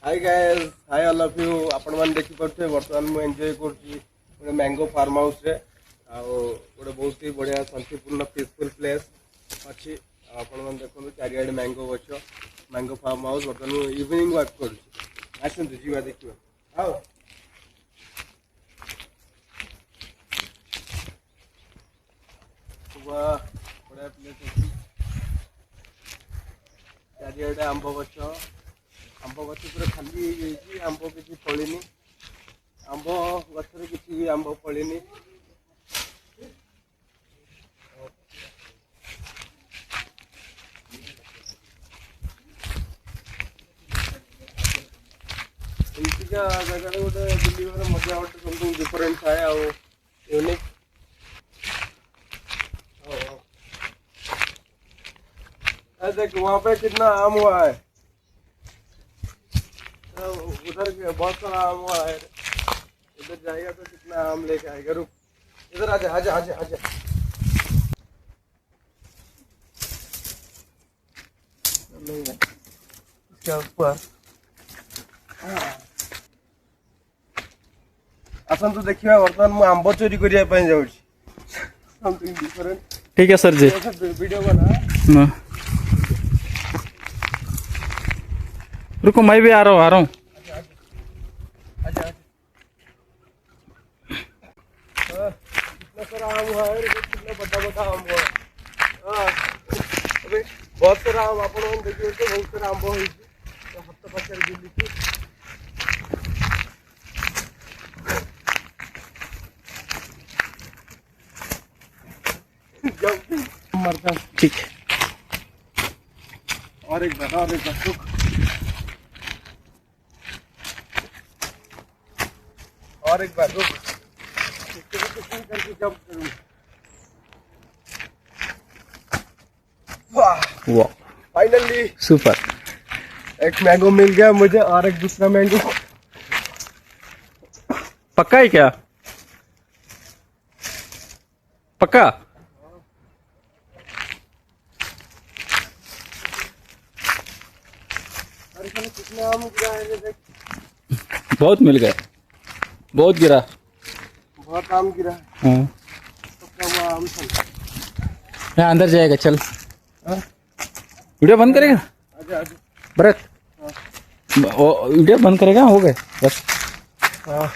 Hi guys, hi all of you. आपण मान देखि पड़थे वर्तमान मु एन्जॉय करछि गोटे मैंगो फार्म हाउस रे आ गोटे बहुत ही बढ़िया शांतिपूर्ण पीसफुल प्लेस अछि। आपण मान देखो चारियाडे मैंगो गछ, मैंगो फार्म हाउस। वर्तमान इवनिंग वॉक करछि, आसंतु जीवा देखिबा। आओ वाह, बढ़िया प्लेस अछि। चारियाडे आंब गछ पूरा खाली होइछि, आंब किछि फलिनी, आंब गछरे किछि भी आंब फलिनी। एमतीका जगह गोटे बुलिबार मजा गोटे समथिंग डिफरेंट थाए आ यूनिक। देख वहाँ पे कितना आम हुआ है, उधर बहुत सारा आम हुआ है। उधर जाएगा तो कितना आम लेके आएगा। रुक, इधर आजा आजा आजा आजा। नहीं है इसके ऊपर। आसन तो देखिए, वर्तमान मैं आंब चोरी करने जाऊँ। Something different. ठीक है सर जी। वीडियो बना। रुको, मैं भी आ रहा हूँ। अच्छा कितना सारा आम हुआ है, कितना बड़ा बड़ा आम हुआ है। अबे बहुत सारा आम आप देखिए तो बहुत सारा आंब हो हाथ पाखे बुली मरता। ठीक है, और एक बार रुक। और एक बार रुक, करके जंप करूँ। वाह वाह, फाइनली सुपर। एक मैंगो मिल गया मुझे और एक दूसरा मैंगो। पक्का है क्या? पक्का? अरे कितना आम गिरा है, देख। बहुत मिल गए, बहुत गिरा। बहुत आम गिरा है। हाँ, पक्का हुआ आम था। यहाँ अंदर जाएगा, चल। हाँ? वीडियो बंद करेगा आजा आजा। भरत? वीडियो बंद करेगा, हो गए बस। हाँ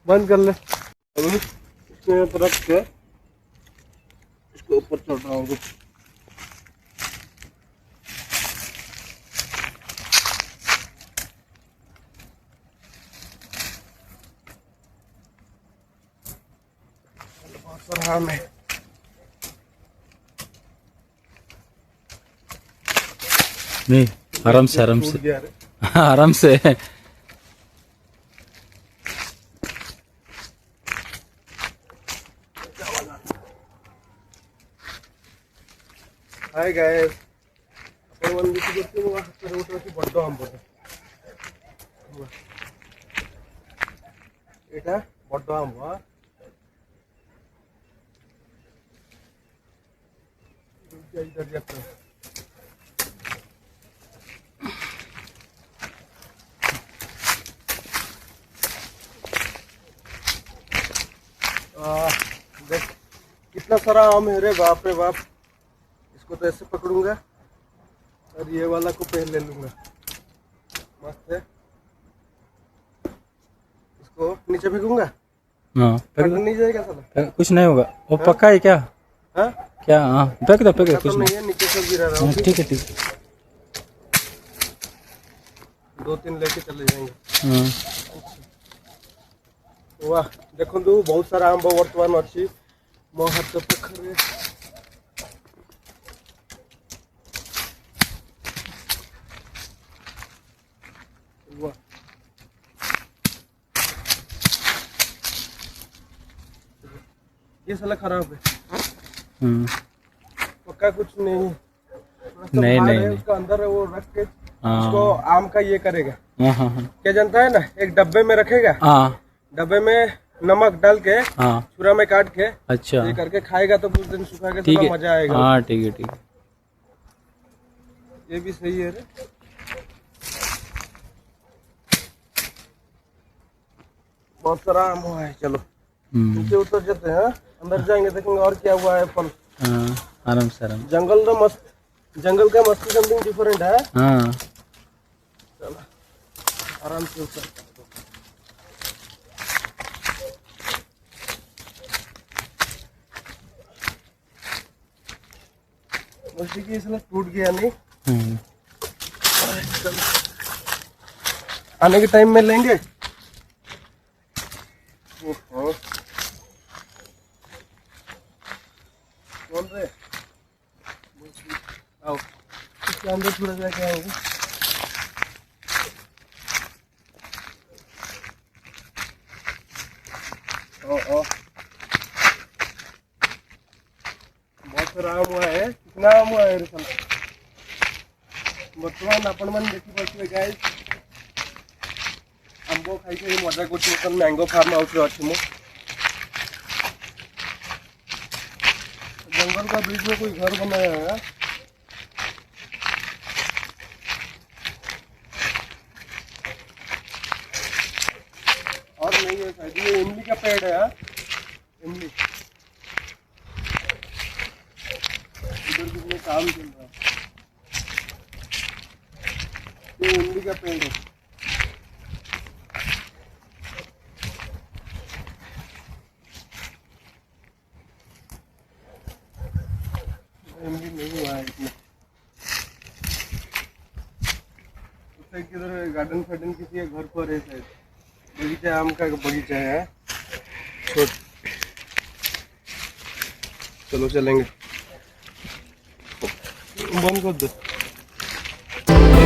बंद कर ले। इसमें रख के इसको ऊपर चढ़ रहा हूँ। बहुत सारा आम है। नहीं, आराम से आराम टूट से। गया रे। आराम से। हाय गाइस, अपन वन देखि करते हुआ रोड रे बड्ड आम बोले। एटा बड्ड आम हुआ। इधर जाता देख कितना सारा आम है रे, बाप रे बाप। इसको तो ऐसे पकड़ूंगा और ये वाला को पहन ले लूंगा। मस्त है। इसको नीचे फेंकूंगा। हाँ, फेंक नहीं जाएगा साला। दो, कुछ नहीं होगा। वो हाँ? पक्का है क्या? हाँ क्या? हाँ, फेंक दो फेंक दो, कुछ तो नहीं। नहीं है, नीचे सब गिरा रहा हाँ, हूँ। ठीक है ठीक है। 2-3 लेके चले जाएंगे। हाँ, वाह देखो बहुत सारा आंब वर्तमान अच्छी मो हाथ पाखे। वाह ये साला खराब है। पक्का कुछ नहीं। नहीं नहीं नहीं। उसका अंदर है, वो रख के हाँ। उसको आम का ये करेगा। हाँ हाँ हाँ क्या जानता है ना, एक डब्बे में रखेगा। हाँ डब्बे में नमक डाल के हाँ। छुरा में काट के अच्छा, ये करके खाएगा तो कुछ दिन सुखा के ठीक थोड़ा है। मजा आएगा। हाँ ठीक है ठीक है। ये भी सही है रे। बहुत सारा आम हुआ है। चलो हम्म, नीचे उतर जाते हैं, अंदर जाएंगे देखेंगे और क्या हुआ है फल। हाँ, आराम से आराम। जंगल का मस्त, जंगल का मस्ती समथिंग डिफरेंट है। हाँ, चलो आराम से उतर। मस्ती की इसलिए टूट गया नहीं। हम्म, आने के टाइम में लेंगे। ओहो, बोल रहे आओ इसके अंदर थोड़ा जाके आएंगे। ओ बहुत सारा आम हुआ है। कितना आम हुआ है रे साला? बर्तमान आपण मन देखी पार्थिबे गाइस, आंबो खाई खाई मजा करछि। बर्तमान मैंगो फार्म हाउस रे अछि मु। जंगल का बीच में कोई घर बनाया है। और नहीं है शायद, ये इमली का पेड़ है। इमली इधर कितने काम चल रहा है। ये इमली का पेड़ है। इमली नहीं हुआ है इसमें। उस साइड किधर गार्डन फार्डन किसी के घर पर है शायद। बगीचा, आम का बगीचा है छोट। चलो चलेंगे, बंद कर दो।